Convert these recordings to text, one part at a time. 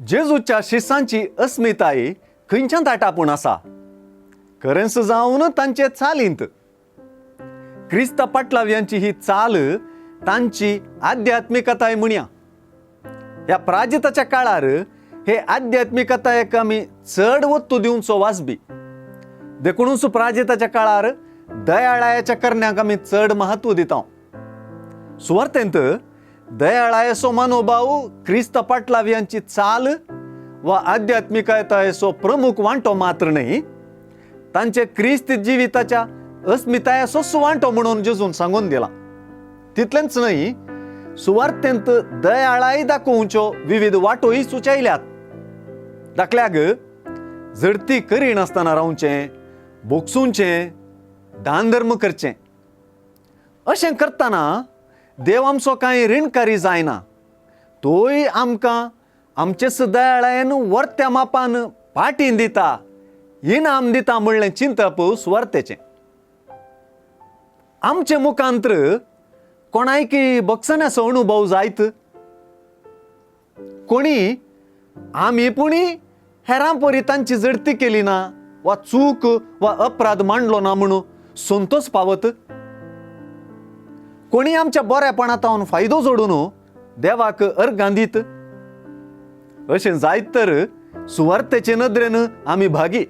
जेजूच्या शिष्यांची अस्मिताय खंयच्या ताटापूण आसा खरेंच जावन तांचे चालींत क्रिस्त पाटलाव्यांची ही चाल तांची आध्यात्मिकताय म्हणया. ह्या प्राजिताच्या काळार हे आध्यात्मिकतायेक आमी चड वत्तू दिवचो वासबी. देखूनच प्राजिताच्या काळार दयाळायाच्या करण्याक आमी चड महत्व दिता. सुवार्थेंत दयाळायेचो मनोभाव क्रिस्त पाटलाव्यांची चाल वा आध्यात्मिकतायेचो प्रमुख वांटो मात्र न्ही, तांचे क्रिस्त जिविताच्या अस्मितायेचो सुवांटो म्हणून जेजून सांगून दिला. तितलेंच न्ही, सुवार्थेंत दयाळाय दाखोवच्यो विविध वाटोय सुचयल्यात. दाखल्याक झडती करिनासतना रावचें, बोगसूंचें, दान धर्म करचें. अशें करतना देव आमचो कांय ऋणकारी जायना, तोय आमकां आमचे दयाळायेन वर्त्या मापान पाटीन दिता, इनाम दिता म्हणलें चिंतप सुवार्थेचें. आमचे मुखांत्र कोणायकी बक्षण्याचो अनुभव जायत. कोणी आमी पुणी हेरां परी तांची जडती केली ना वा चूक वा अपराध मांडलो ना म्हणून संतोष पावत. कोणी आमच्या बरेपणांतावन फायदो जोडून देवाक अर्गां दीत. अशें जायत तर सुवार्थेचे नदरेन आमी भागी.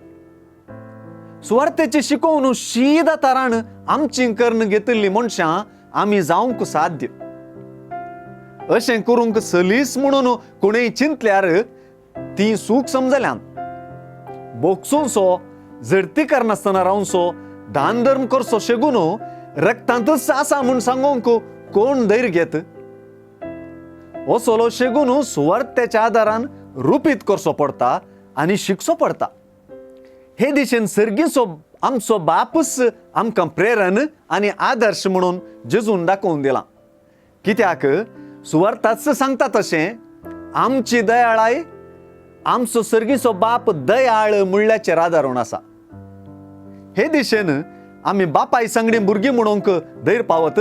सुवार्थेची शिकोवन शीद तारान आमची कर्ण घेतिल्ली मनशां आमी जावंक साध्य. अशें करूंक सलीस म्हणून कोणेय चिंतल्यार ती सूख समजल्यान. बोगसूंचो, झडती करनासतना रावचो, दान धर्म करचो शेगून रक्तांतच आसा म्हूण सांगूंक कोण धैर्य घेत. हो सोलो शेगून सुवार्थेच्या आदारान रुपीत करचो पडटा आनी शिकचो पडटा. हे दिशेन सर्गीचो आमचो बापूच आमकां प्रेरण आनी आदर्श म्हणून जेजून दाखोवन दिला. कित्याक सुवार्थाच सांगता तशें आमची दयाळाय आमचो सर्गीचो बाप दयाळ म्हणल्याचेर आदारून आसा. हे दिशेन आमी बापाय सांगडी भुरगीं म्हणूंक धैर्य पावत.